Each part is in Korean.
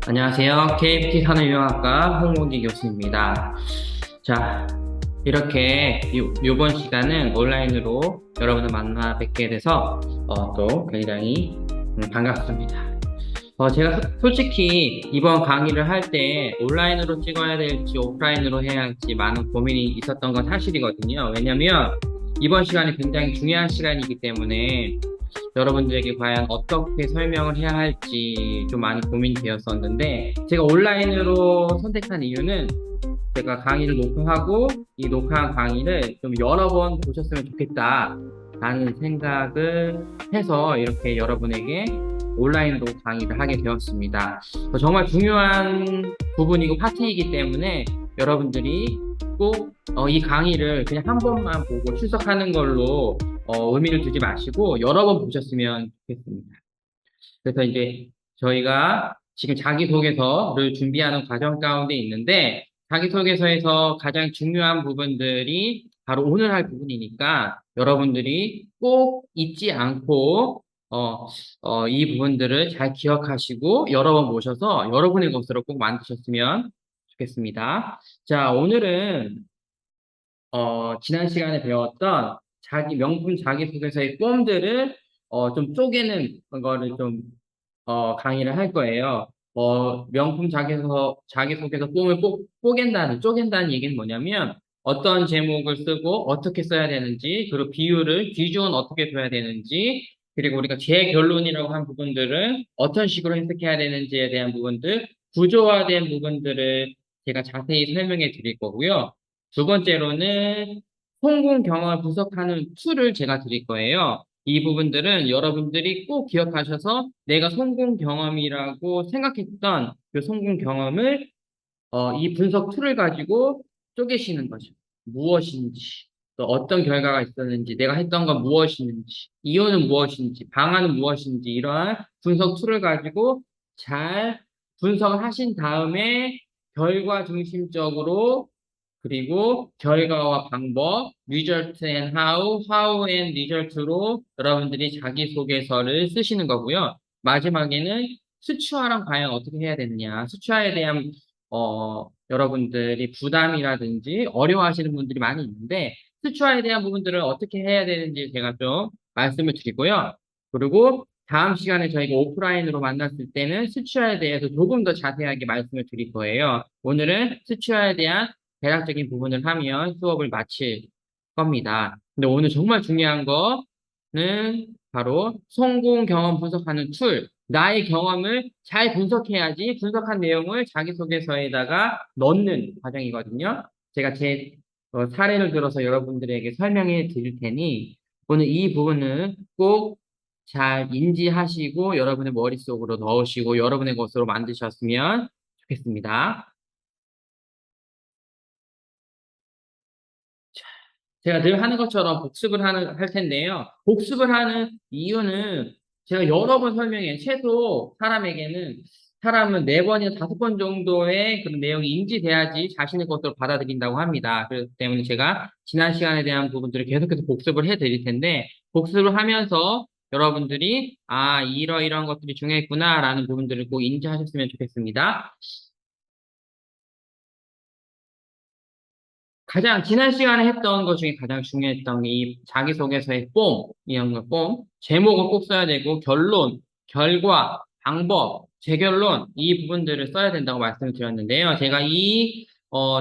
안녕하세요. KFT 산업융합과 홍목기 교수입니다. 자, 이렇게 이번 시간은 온라인으로 여러분을 만나 뵙게 돼서 또 굉장히 반갑습니다. 제가 솔직히 이번 강의를 할 때 온라인으로 찍어야 될지 오프라인으로 해야 할지 많은 고민이 있었던 건 사실이거든요. 왜냐면 이번 시간이 굉장히 중요한 시간이기 때문에 여러분들에게 과연 어떻게 설명을 해야 할지 좀 많이 고민되었었는데 제가 온라인으로 선택한 이유는 제가 강의를 녹화하고 이 녹화한 강의를 좀 여러 번 보셨으면 좋겠다라는 생각을 해서 이렇게 여러분에게 온라인으로 강의를 하게 되었습니다. 정말 중요한 부분이고 파트이기 때문에 여러분들이 꼭 이 강의를 그냥 한 번만 보고 출석하는 걸로 의미를 두지 마시고 여러 번 보셨으면 좋겠습니다. 그래서 이제 저희가 지금 자기소개서를 준비하는 과정 가운데 있는데 자기소개서에서 가장 중요한 부분들이 바로 오늘 할 부분이니까 여러분들이 꼭 잊지 않고 이 부분들을 잘 기억하시고 여러 번 모셔서 여러분의 것으로 꼭 만드셨으면 좋겠습니다. 자, 오늘은 지난 시간에 배웠던 명품 자기소개서의 폼들을 좀 쪼개는 거를 좀 강의를 할 거예요. 명품 자기소개서 폼을 쪼갠다는 얘기는 뭐냐면 어떤 제목을 쓰고 어떻게 써야 되는지, 그리고 비율을, 기준은 어떻게 둬야 되는지, 그리고 우리가 제 결론이라고 한 부분들은 어떤 식으로 해석해야 되는지에 대한 부분들, 구조화된 부분들을 제가 자세히 설명해 드릴 거고요. 두 번째로는 성공 경험을 분석하는 툴을 제가 드릴 거예요. 이 부분들은 여러분들이 꼭 기억하셔서 내가 성공 경험이라고 생각했던 그 성공 경험을 이 분석 툴을 가지고 쪼개시는 거죠. 무엇인지, 또 어떤 결과가 있었는지, 내가 했던 건 무엇인지, 이유는 무엇인지, 방안은 무엇인지 이러한 분석 툴을 가지고 잘 분석을 하신 다음에 결과 중심적으로 그리고 결과와 방법, result and how and result로 여러분들이 자기소개서를 쓰시는 거고요. 마지막에는 수치화랑 과연 어떻게 해야 되느냐. 수치화에 대한, 여러분들이 부담이라든지 어려워하시는 분들이 많이 있는데, 수치화에 대한 부분들을 어떻게 해야 되는지 제가 좀 말씀을 드리고요. 그리고 다음 시간에 저희가 오프라인으로 만났을 때는 수치화에 대해서 조금 더 자세하게 말씀을 드릴 거예요. 오늘은 수치화에 대한 대략적인 부분을 하면 수업을 마칠 겁니다. 근데 오늘 정말 중요한 거는 바로 성공 경험 분석하는 툴. 나의 경험을 잘 분석해야지 분석한 내용을 자기소개서에다가 넣는 과정이거든요. 제가 제 사례를 들어서 여러분들에게 설명해 드릴 테니 오늘 이 부분은 꼭 잘 인지하시고 여러분의 머릿속으로 넣으시고 여러분의 것으로 만드셨으면 좋겠습니다. 제가 늘 하는 것처럼 할 텐데요. 복습을 하는 이유는 제가 여러 번 설명해. 최소 사람은 네 번이나 다섯 번 정도의 그런 내용이 인지돼야지 자신의 것으로 받아들인다고 합니다. 그렇기 때문에 제가 지난 시간에 대한 부분들을 계속해서 복습을 해 드릴 텐데, 복습을 하면서 여러분들이, 이러이러한 것들이 중요했구나라는 부분들을 꼭 인지하셨으면 좋겠습니다. 지난 시간에 했던 것 중에 가장 중요했던 게 이 자기소개서의 이런 거 제목을 꼭 써야 되고, 결론, 결과, 방법, 재결론, 이 부분들을 써야 된다고 말씀을 드렸는데요. 제가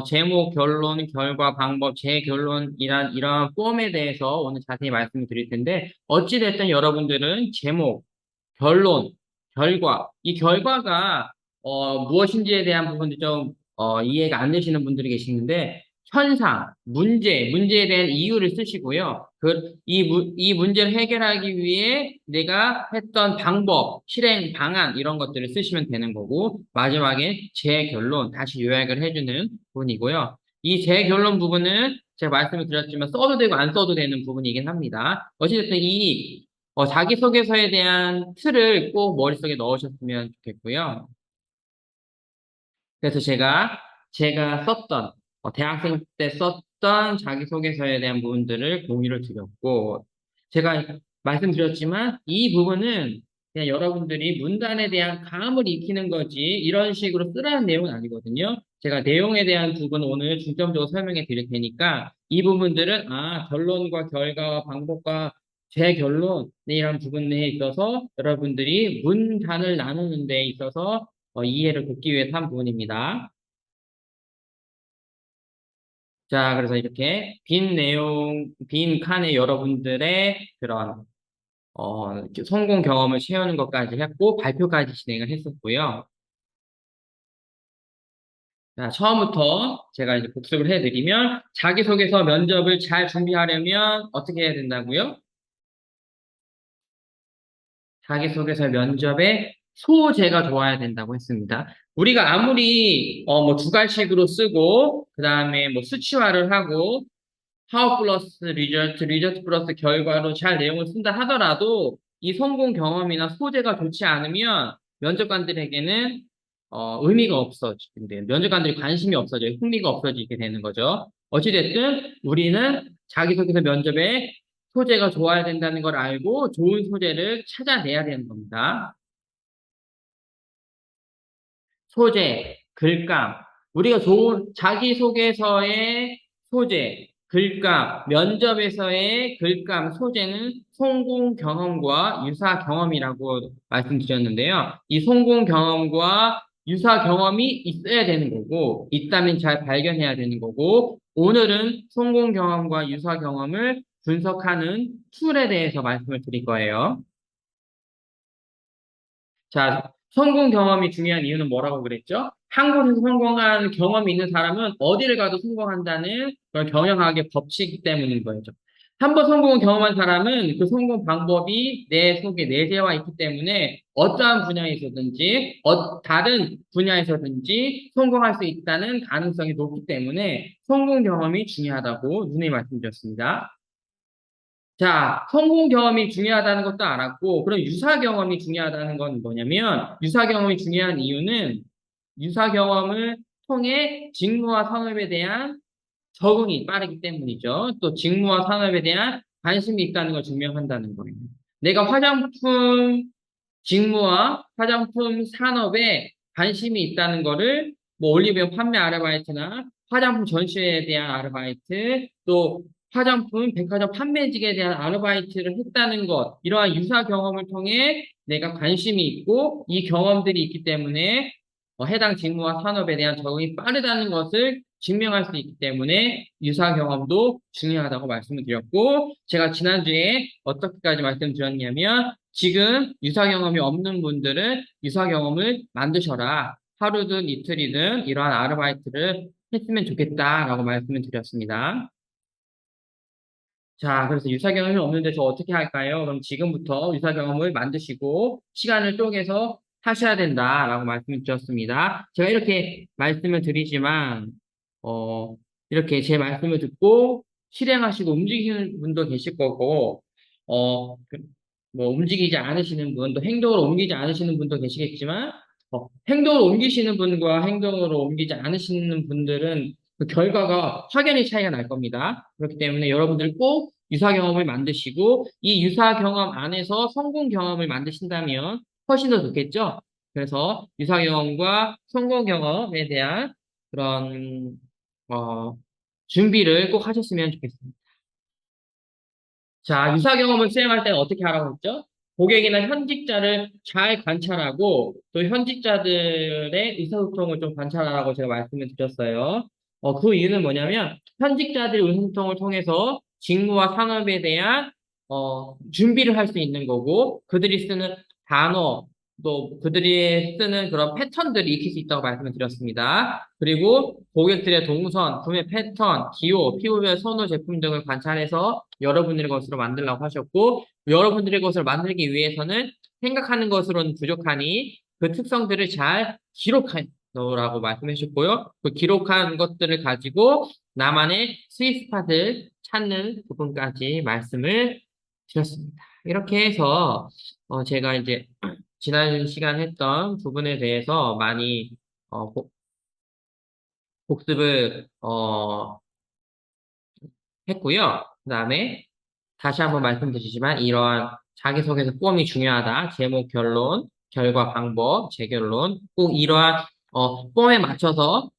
제목, 결론, 결과, 방법, 재결론이란 이러한 폼에 대해서 오늘 자세히 말씀을 드릴 텐데, 어찌됐든 여러분들은 제목, 결론, 결과, 이 결과가 무엇인지에 대한 부분도 좀 이해가 안 되시는 분들이 계시는데 현상, 문제에 대한 이유를 쓰시고요. 이 문제를 해결하기 위해 내가 했던 방법, 실행 방안 이런 것들을 쓰시면 되는 거고 마지막에 제 결론 다시 요약을 해주는 부분이고요. 이 제 결론 부분은 제가 말씀을 드렸지만 써도 되고 안 써도 되는 부분이긴 합니다. 어찌됐든 자기소개서에 대한 틀을 꼭 머릿속에 넣으셨으면 좋겠고요. 그래서 제가 대학생 때 썼던 자기소개서에 대한 부분들을 공유를 드렸고, 제가 말씀드렸지만, 이 부분은 그냥 여러분들이 문단에 대한 감을 익히는 거지 이런 식으로 쓰라는 내용은 아니거든요. 제가 내용에 대한 부분 오늘 중점적으로 설명해 드릴 테니까 이 부분들은 결론과 결과와 방법과 제 결론이란 부분에 있어서 여러분들이 문단을 나누는 데 있어서 이해를 돕기 위해서 한 부분입니다. 자, 그래서 이렇게 빈 내용, 빈 칸에 여러분들의 그런 이렇게 성공 경험을 채우는 것까지 했고 발표까지 진행을 했었고요. 자, 처음부터 제가 이제 복습을 해드리면 자기소개서 면접을 잘 준비하려면 어떻게 해야 된다고요? 자기소개서 면접에 소재가 좋아야 된다고 했습니다. 우리가 아무리 뭐 주관식으로 쓰고 그다음에 뭐 수치화를 하고 how 플러스 리저트, 리저트 플러스 결과로 잘 내용을 쓴다 하더라도 이 성공 경험이나 소재가 좋지 않으면 면접관들에게는 의미가 없어지는데 면접관들이 관심이 없어져요. 흥미가 없어지게 되는 거죠. 어찌됐든 우리는 자기소개서 면접에 소재가 좋아야 된다는 걸 알고 좋은 소재를 찾아내야 되는 겁니다. 소재, 글감. 우리가 좋은 자기소개서의 소재, 글감, 면접에서의 글감, 소재는 성공 경험과 유사 경험이라고 말씀드렸는데요. 이 성공 경험과 유사 경험이 있어야 되는 거고, 있다면 잘 발견해야 되는 거고, 오늘은 성공 경험과 유사 경험을 분석하는 툴에 대해서 말씀을 드릴 거예요. 자, 성공 경험이 중요한 이유는 뭐라고 그랬죠? 한 곳에서 성공한 경험이 있는 사람은 어디를 가도 성공한다는 그런 경영학의 법칙 때문인 거죠. 한 번 성공을 경험한 사람은 그 성공 방법이 내 속에 내재화 있기 때문에 어떠한 분야에서든지, 다른 분야에서든지 성공할 수 있다는 가능성이 높기 때문에 성공 경험이 중요하다고 누누이 말씀드렸습니다. 자, 성공 경험이 중요하다는 것도 알았고, 그럼 유사 경험이 중요하다는 건 뭐냐면, 유사 경험이 중요한 이유는 유사 경험을 통해 직무와 산업에 대한 적응이 빠르기 때문이죠. 또 직무와 산업에 대한 관심이 있다는 걸 증명한다는 거예요. 내가 화장품 직무와 화장품 산업에 관심이 있다는 거를 뭐 올리브영 판매 아르바이트나 화장품 전시회에 대한 아르바이트 또 화장품 백화점 판매직에 대한 아르바이트를 했다는 것 이러한 유사 경험을 통해 내가 관심이 있고 이 경험들이 있기 때문에 해당 직무와 산업에 대한 적응이 빠르다는 것을 증명할 수 있기 때문에 유사 경험도 중요하다고 말씀을 드렸고 제가 지난주에 어떻게까지 말씀드렸냐면 지금 유사 경험이 없는 분들은 유사 경험을 만드셔라. 하루든 이틀이든 이러한 아르바이트를 했으면 좋겠다라고 말씀을 드렸습니다. 자, 그래서 유사 경험이 없는데 저 어떻게 할까요? 그럼 지금부터 유사 경험을 만드시고 시간을 쪼개서 하셔야 된다라고 말씀을 드렸습니다. 제가 이렇게 말씀을 드리지만, 어, 이렇게 제 말씀을 듣고 실행하시고 움직이시는 분도 계실 거고, 뭐 움직이지 않으시는 분, 또 행동으로 옮기지 않으시는 분도 계시겠지만, 행동으로 옮기시는 분과 행동으로 옮기지 않으시는 분들은 그 결과가 확연히 차이가 날 겁니다. 그렇기 때문에 여러분들 꼭 유사 경험을 만드시고 이 유사 경험 안에서 성공 경험을 만드신다면 훨씬 더 좋겠죠? 그래서 유사 경험과 성공 경험에 대한 그런 어, 준비를 꼭 하셨으면 좋겠습니다. 자, 유사 경험을 수행할 때는 어떻게 하라고 했죠? 고객이나 현직자를 잘 관찰하고 또 현직자들의 의사소통을 좀 관찰하라고 제가 말씀을 드렸어요. 그 이유는 뭐냐면 현직자들의 의사소통을 통해서 직무와 산업에 대한 준비를 할 수 있는 거고 그들이 쓰는 단어 또 그들이 쓰는 그런 패턴들이 익힐 수 있다고 말씀을 드렸습니다. 그리고 고객들의 동선, 구매 패턴, 기호, 피부별 선호 제품 등을 관찰해서 여러분들의 것으로 만들라고 하셨고, 여러분들의 것을 만들기 위해서는 생각하는 것으로는 부족하니 그 특성들을 잘 기록하라고 말씀해 주셨고요. 그 기록한 것들을 가지고 나만의 스윗스팟을 찾는 부분까지 말씀을 드렸습니다. 이렇게 해서 제가 이제 지난 시간 했던 부분에 대해서 많이 복습을 했고요. 그다음에 다시 한번 말씀드리지만 이러한 자기소개서 폼이 중요하다. 제목, 결론, 결과, 방법, 재결론. 꼭 이러한 폼에 맞춰서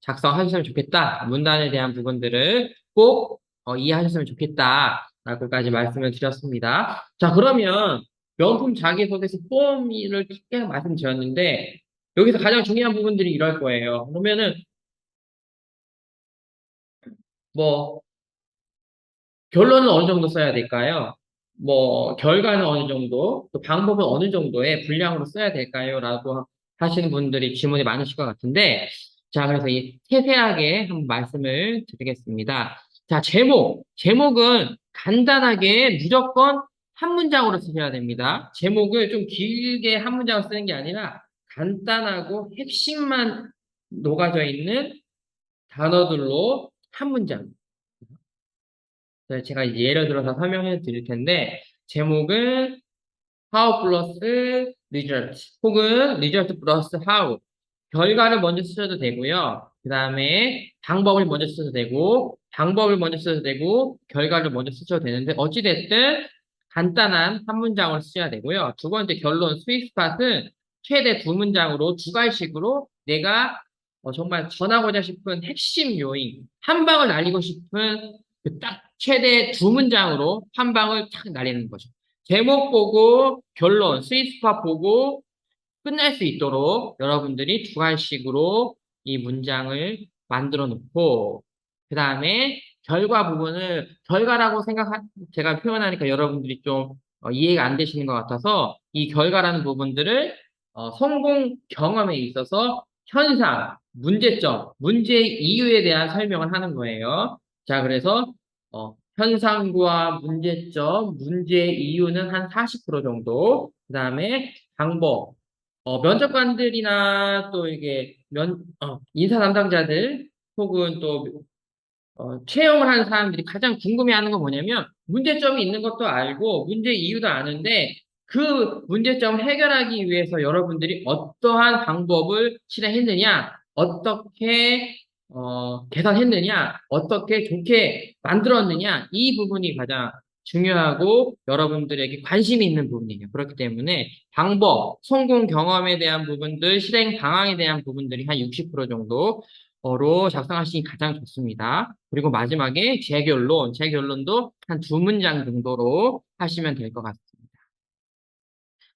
작성하셨으면 좋겠다. 문단에 대한 부분들을 꼭 이해하셨으면 좋겠다라고까지 말씀을 드렸습니다. 자, 그러면 명품 자기소개서 폼을 크게 말씀드렸는데 여기서 가장 중요한 부분들이 이럴 거예요. 그러면은 뭐 결론은 어느 정도 써야 될까요? 뭐, 결과는 어느 정도, 또 방법은 어느 정도의 분량으로 써야 될까요? 라고 하시는 분들이 질문이 많으실 것 같은데, 자, 그래서 이 세세하게 한번 말씀을 드리겠습니다. 자, 제목. 제목은 간단하게 무조건 한 문장으로 쓰셔야 됩니다. 제목을 좀 길게 한 문장을 쓰는 게 아니라 간단하고 핵심만 녹아져 있는 단어들로 한 문장. 네, 제가 이제 예를 들어서 설명해 드릴 텐데, 제목은 how 플러스 result, 혹은 result 플러스 how. 결과를 먼저 쓰셔도 되고요. 그 다음에 방법을 먼저 쓰셔도 되고, 방법을 먼저 쓰셔도 되고, 결과를 먼저 쓰셔도 되는데, 어찌됐든 간단한 한 문장을 쓰셔야 되고요. 두 번째 결론, 스윗스팟은 최대 두 문장으로 주갈식으로 내가 정말 전하고자 싶은 핵심 요인, 한 방을 날리고 싶은 그딱 최대 두 문장으로 한 방을 탁 날리는 거죠. 제목 보고 결론, 스윗스팟 보고 끝날 수 있도록 여러분들이 두 갈씩으로 이 문장을 만들어 놓고, 그 다음에 결과 부분을 결과라고 제가 표현하니까 여러분들이 좀 이해가 안 되시는 것 같아서 이 결과라는 부분들을 성공 경험에 있어서 현상, 문제점, 문제 이유에 대한 설명을 하는 거예요. 자, 그래서 현상과 문제점, 문제 이유는 한 40% 정도, 그 다음에 방법, 면접관들이나 또 이게 인사 담당자들 혹은 또 채용을 하는 사람들이 가장 궁금해하는 건 뭐냐면 문제점이 있는 것도 알고 문제 이유도 아는데 그 문제점을 해결하기 위해서 여러분들이 어떠한 방법을 실행했느냐, 어떻게 개선했느냐, 어떻게 좋게 만들었느냐, 이 부분이 가장 중요하고 여러분들에게 관심이 있는 부분이에요. 그렇기 때문에 방법, 성공 경험에 대한 부분들, 실행 방향에 대한 부분들이 한 60% 정도 로 작성하시기 가장 좋습니다. 그리고 마지막에 재결론도 한 두 문장 정도로 하시면 될 것 같습니다.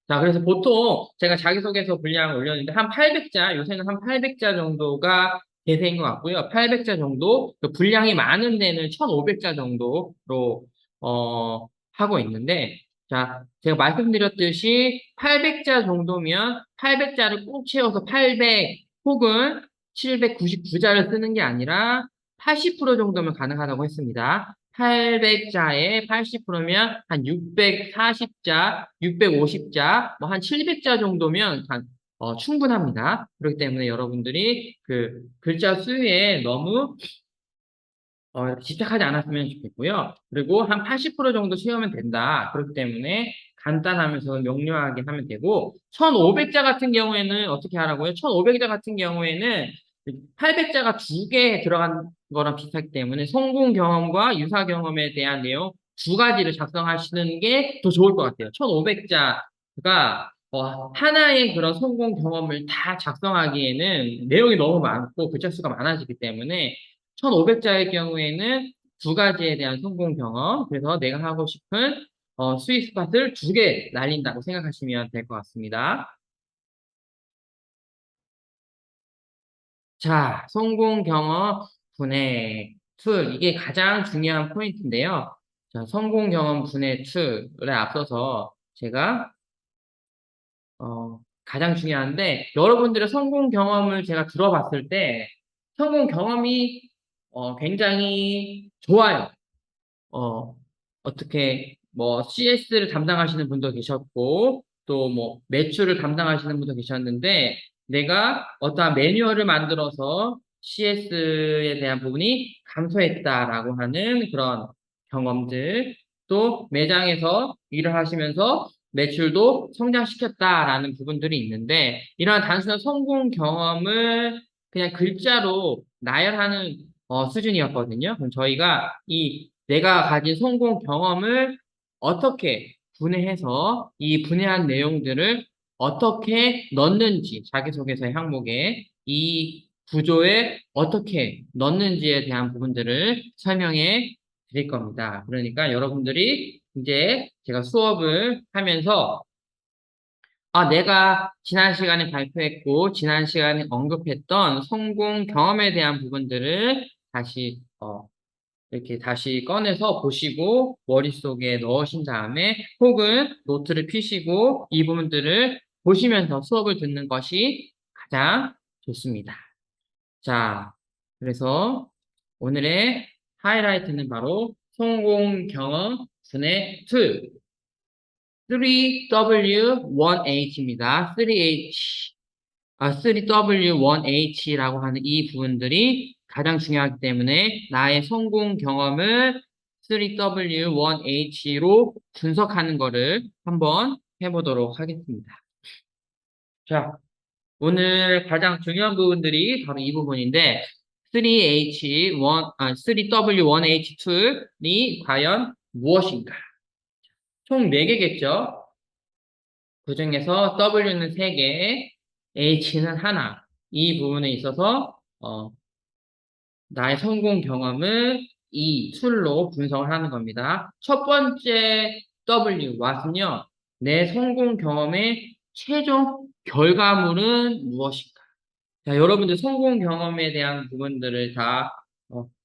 자, 그래서 보통 제가 자기소개서 분량을 올렸는데 한 800자, 요새는 한 800자 정도가 대세인 것 같고요. 800자 정도, 그 분량이 많은 데는 1500자 정도로, 하고 있는데, 자, 제가 말씀드렸듯이 800자 정도면 800자를 꼭 채워서 800 혹은 799자를 쓰는 게 아니라 80% 정도면 가능하다고 했습니다. 800자에 80%면 한 640자, 650자, 뭐 한 700자 정도면 충분합니다. 그렇기 때문에 여러분들이 그 글자 수에 너무 집착하지 않았으면 좋겠고요. 그리고 한 80% 정도 채우면 된다. 그렇기 때문에 간단하면서 명료하게 하면 되고, 1500자 같은 경우에는 어떻게 하라고요? 1500자 같은 경우에는 800자가 두 개 들어간 거랑 비슷하기 때문에 성공 경험과 유사 경험에 대한 내용 두 가지를 작성하시는 게 더 좋을 것 같아요. 1500자가 하나의 그런 성공 경험을 다 작성하기에는 내용이 너무 많고 글자 수가 많아지기 때문에 1500자의 경우에는 두 가지에 대한 성공 경험, 그래서 내가 하고 싶은 스윗스팟을 두 개 날린다고 생각하시면 될 것 같습니다. 자, 성공 경험 분해 툴. 이게 가장 중요한 포인트인데요. 자, 성공 경험 분해 툴에 앞서서 제가 가장 중요한데 여러분들의 성공 경험을 제가 들어봤을 때 성공 경험이 굉장히 좋아요. 어, 어떻게, 뭐, CS를 담당하시는 분도 계셨고, 또 뭐, 매출을 담당하시는 분도 계셨는데, 내가 어떠한 매뉴얼을 만들어서 CS에 대한 부분이 감소했다라고 하는 그런 경험들, 또 매장에서 일을 하시면서 매출도 성장시켰다라는 부분들이 있는데, 이러한 단순한 성공 경험을 그냥 글자로 나열하는 수준이었거든요. 그럼 저희가 이 내가 가진 성공 경험을 어떻게 분해해서 이 분해한 내용들을 어떻게 넣는지, 자기소개서 항목에 이 구조에 어떻게 넣는지에 대한 부분들을 설명해 드릴 겁니다. 그러니까 여러분들이 이제 제가 수업을 하면서 내가 지난 시간에 발표했고, 지난 시간에 언급했던 성공 경험에 대한 부분들을 다시, 이렇게 다시 꺼내서 보시고, 머릿속에 넣으신 다음에, 혹은 노트를 피시고, 이 부분들을 보시면서 수업을 듣는 것이 가장 좋습니다. 자, 그래서 오늘의 하이라이트는 바로 성공 경험 분의 2. 3W1H입니다. 3W1H라고 하는 이 부분들이 가장 중요하기 때문에 나의 성공 경험을 3W1H로 분석하는 것을 한번 해보도록 하겠습니다. 자, 오늘 가장 중요한 부분들이 바로 이 부분인데 3W1H2이 과연 무엇인가? 총 4개겠죠? 그 중에서 W는 3개, H는 하나. 이 부분에 있어서 나의 성공 경험을 이 툴로 분석을 하는 겁니다. 첫 번째 W, what은요, 내 성공 경험의 최종 결과물은 무엇인가? 자, 여러분들 성공 경험에 대한 부분들을 다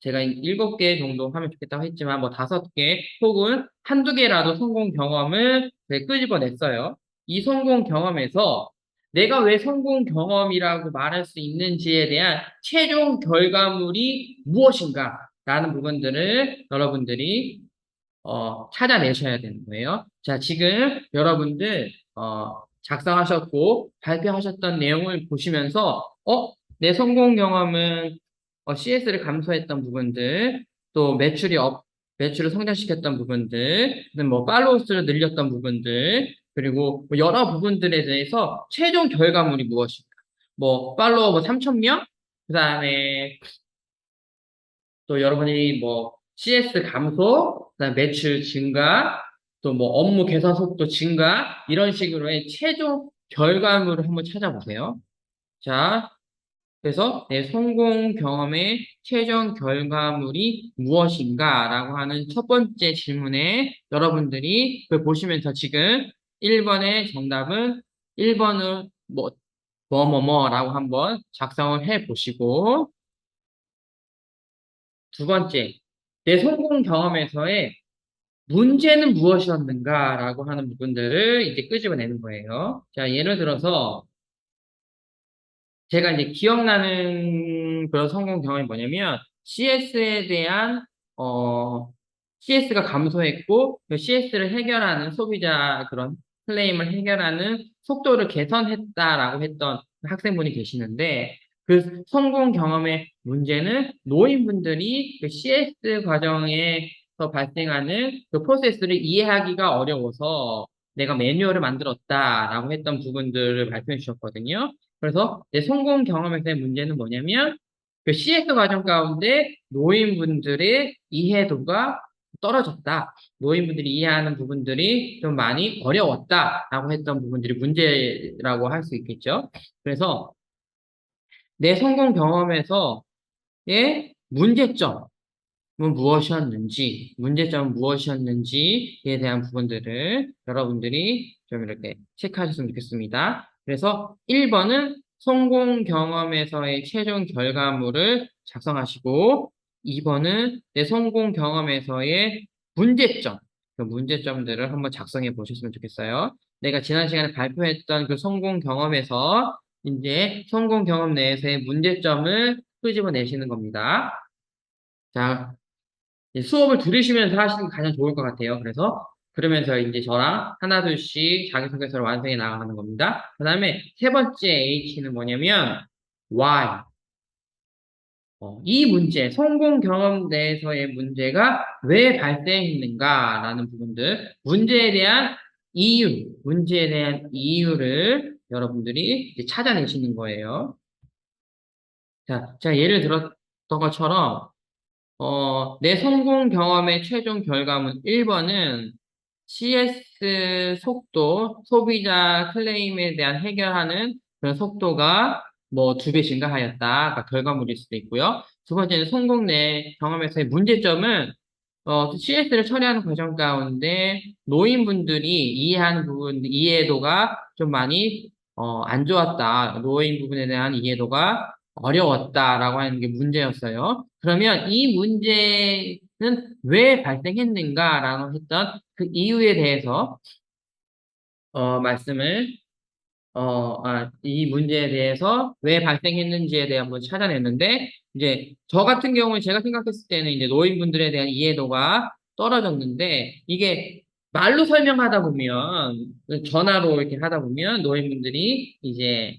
제가 7개 정도 하면 좋겠다고 했지만 뭐 5개 혹은 한두 개라도 성공 경험을 끄집어냈어요. 이 성공 경험에서 내가 왜 성공 경험이라고 말할 수 있는지에 대한 최종 결과물이 무엇인가? 라는 부분들을 여러분들이 찾아내셔야 되는 거예요. 자, 지금 여러분들, 작성하셨고, 발표하셨던 내용을 보시면서, 내 성공 경험은 CS를 감소했던 부분들, 또 매출을 성장시켰던 부분들, 그다음 뭐 팔로우 수를 늘렸던 부분들, 그리고 뭐 여러 부분들에 대해서 최종 결과물이 무엇인가? 뭐 팔로워 뭐 3,000명? 그다음에 또 여러분이 뭐 CS 감소, 그다음 매출 증가, 또 뭐 업무 개선 속도 증가 이런 식으로의 최종 결과물을 한번 찾아보세요. 자, 그래서 내 성공 경험의 최종 결과물이 무엇인가라고 하는 첫 번째 질문에 여러분들이 그걸 보시면서 지금 1번의 정답은 1번을 뭐뭐뭐라고 한번 작성을 해 보시고 두 번째, 내 성공 경험에서의 문제는 무엇이었는가라고 하는 부분들을 이제 끄집어내는 거예요. 자, 예를 들어서 제가 이제 기억나는 그런 성공 경험이 뭐냐면 CS에 대한 CS가 감소했고 CS를 해결하는 소비자 그런 클레임을 해결하는 속도를 개선했다라고 했던 학생분이 계시는데 그 성공 경험의 문제는 노인분들이 그 CS 과정에서 발생하는 그 프로세스를 이해하기가 어려워서 내가 매뉴얼을 만들었다라고 했던 부분들을 말씀해 주셨거든요. 그래서 내 성공 경험에서의 문제는 뭐냐면 그 CS 과정 가운데 노인분들의 이해도가 떨어졌다. 노인분들이 이해하는 부분들이 좀 많이 어려웠다라고 했던 부분들이 문제라고 할 수 있겠죠. 그래서 내 성공 경험에서의 문제점은 문제점은 무엇이었는지에 대한 부분들을 여러분들이 좀 이렇게 체크하셨으면 좋겠습니다. 그래서 1번은 성공 경험에서의 최종 결과물을 작성하시고 2번은 내 성공 경험에서의 문제점, 그 문제점들을 한번 작성해 보셨으면 좋겠어요. 내가 지난 시간에 발표했던 그 성공 경험에서 이제 성공 경험 내에서의 문제점을 끄집어내시는 겁니다. 자, 수업을 들으시면서 하시는 게 가장 좋을 것 같아요. 그래서 그러면서 이제 저랑 하나 둘씩 자기소개서를 완성해 나가는 겁니다. 그 다음에 세 번째 H는 뭐냐면 Why. 이 문제, 성공 경험 내에서의 문제가 왜 발생했는가라는 부분들, 문제에 대한 이유를 여러분들이 이제 찾아내시는 거예요. 자, 제가 예를 들었던 것처럼 내 성공 경험의 최종 결과물 1번은 CS 속도, 소비자 클레임에 대한 해결하는 그런 속도가 뭐 2배 증가하였다. 결과물일 수도 있고요. 두 번째는 성공 내 경험에서의 문제점은 CS를 처리하는 과정 가운데 노인분들이 이해하는 부분, 이해도가 좀 많이 안 좋았다. 노인 부분에 대한 이해도가 어려웠다라고 하는 게 문제였어요. 그러면 이 문제는 왜 발생했는가라고 했던 그 이유에 대해서 말씀을 이 문제에 대해서 왜 발생했는지에 대해 한번 찾아냈는데, 이제, 저 같은 경우는 제가 생각했을 때는 이제 노인분들에 대한 이해도가 떨어졌는데, 이게 말로 설명하다 보면, 전화로 이렇게 하다 보면 노인분들이 이제,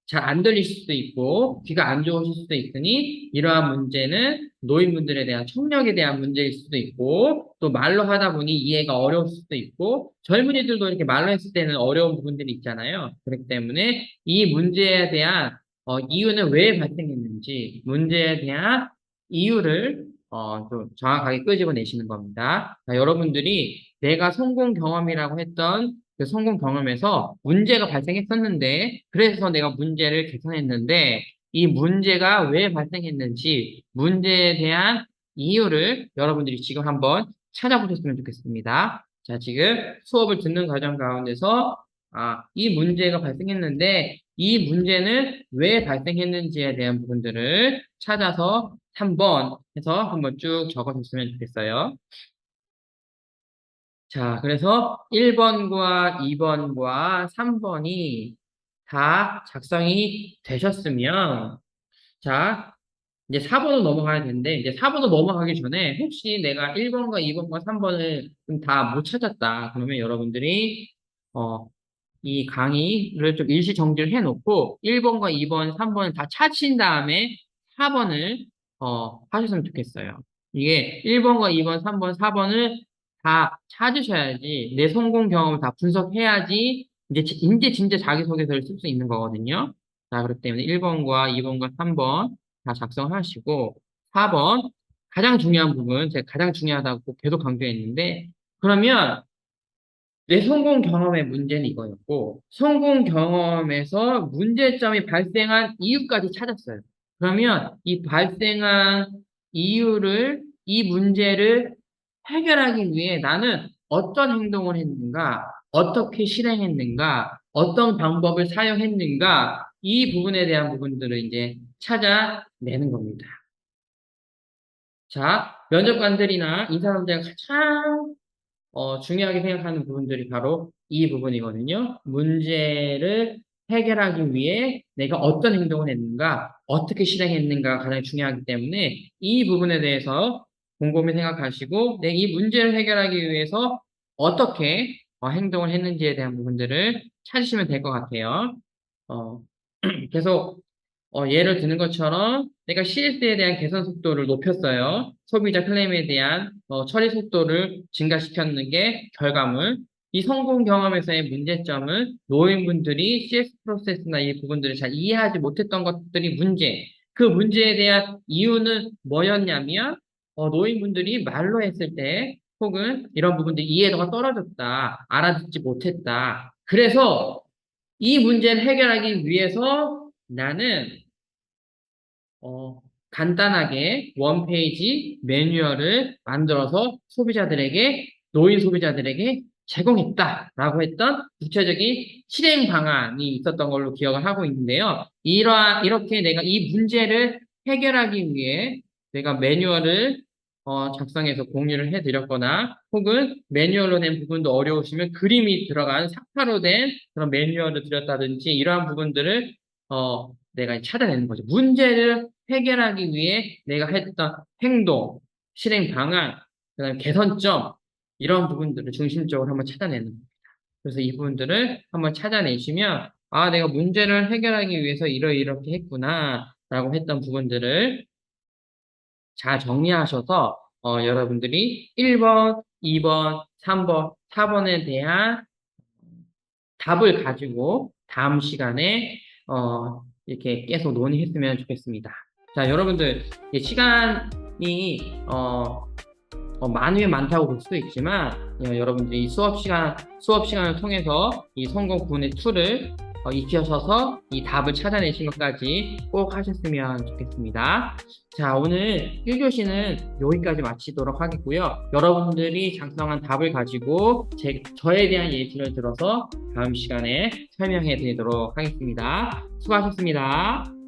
잘 안 들리실 수도 있고, 귀가 안 좋으실 수도 있으니, 이러한 문제는 노인분들에 대한 청력에 대한 문제일 수도 있고, 또 말로 하다 보니 이해가 어려울 수도 있고, 젊은이들도 이렇게 말로 했을 때는 어려운 부분들이 있잖아요. 그렇기 때문에 이 문제에 대한 이유는 왜 발생했는지, 문제에 대한 이유를 좀 정확하게 끄집어내시는 겁니다. 자, 여러분들이 내가 성공 경험이라고 했던 그 성공 경험에서 문제가 발생했었는데, 그래서 내가 문제를 개선했는데, 이 문제가 왜 발생했는지, 문제에 대한 이유를 여러분들이 지금 한번 찾아보셨으면 좋겠습니다. 자, 지금 수업을 듣는 과정 가운데서, 이 문제가 발생했는데, 이 문제는 왜 발생했는지에 대한 부분들을 찾아서 3번 해서 한번 쭉 적어줬으면 좋겠어요. 자, 그래서 1번과 2번과 3번이 다 작성이 되셨으면, 자, 이제 4번으로 넘어가야 되는데, 이제 4번으로 넘어가기 전에 혹시 내가 1번과 2번과 3번을 다 못 찾았다. 그러면 여러분들이, 어, 이 강의를 좀 일시 정지를 해놓고 1번과 2번, 3번을 다 찾으신 다음에 4번을 하셨으면 좋겠어요. 이게 1번과 2번, 3번, 4번을 다 찾으셔야지 내 성공 경험을 다 분석해야지 이제 진짜 자기소개서를 쓸 수 있는 거거든요. 자, 그렇기 때문에 1번과 2번과 3번 다 작성하시고 4번 가장 중요한 부분, 제가 가장 중요하다고 꼭 계속 강조했는데 그러면 내 성공 경험의 문제는 이거였고, 성공 경험에서 문제점이 발생한 이유까지 찾았어요. 그러면 이 발생한 이 문제를 해결하기 위해 나는 어떤 행동을 했는가, 어떻게 실행했는가, 어떤 방법을 사용했는가, 이 부분에 대한 부분들을 이제 찾아내는 겁니다. 자, 면접관들이나 인사동자가 가장 중요하게 생각하는 부분들이 바로 이 부분이거든요. 문제를 해결하기 위해 내가 어떤 행동을 했는가, 어떻게 실행했는가가 가장 중요하기 때문에 이 부분에 대해서 곰곰이 생각하시고, 내 이 문제를 해결하기 위해서 어떻게 행동을 했는지에 대한 부분들을 찾으시면 될 것 같아요. 어, 계속 예를 드는 것처럼 내가 CS에 대한 개선 속도를 높였어요. 소비자 클레임에 대한 처리 속도를 증가시켰는 게 결과물. 이 성공 경험에서의 문제점은 노인분들이 CS 프로세스나 이 부분들을 잘 이해하지 못했던 것들이 문제. 그 문제에 대한 이유는 뭐였냐면 노인분들이 말로 했을 때 혹은 이런 부분들이 이해도가 떨어졌다. 알아듣지 못했다. 그래서 이 문제를 해결하기 위해서 나는 어, 간단하게 원페이지 매뉴얼을 만들어서 노인 소비자들에게 제공했다라고 했던 구체적인 실행 방안이 있었던 걸로 기억을 하고 있는데요. 이렇게 내가 이 문제를 해결하기 위해 내가 매뉴얼을 작성해서 공유를 해드렸거나 혹은 매뉴얼로 낸 부분도 어려우시면 그림이 들어간 삭파로 된 그런 매뉴얼을 드렸다든지 이러한 부분들을 내가 찾아내는 거죠. 문제를 해결하기 위해 내가 했던 행동, 실행 방안, 그다음에 개선점, 이런 부분들을 중심적으로 한번 찾아내는 거예요. 그래서 이 부분들을 한번 찾아내시면, 내가 문제를 해결하기 위해서 이렇게 했구나, 라고 했던 부분들을 잘 정리하셔서, 여러분들이 1번, 2번, 3번, 4번에 대한 답을 가지고 다음 시간에 이렇게 계속 논의했으면 좋겠습니다. 자, 여러분들 시간이 많으면 많다고 볼 수도 있지만, 여러분들이 수업 시간을 통해서 이 성공 구분의 툴을 익히셔서 이 답을 찾아내신 것까지 꼭 하셨으면 좋겠습니다. 자, 오늘 1교시는 여기까지 마치도록 하겠고요. 여러분들이 작성한 답을 가지고 저에 대한 예시를 들어서 다음 시간에 설명해 드리도록 하겠습니다. 수고하셨습니다.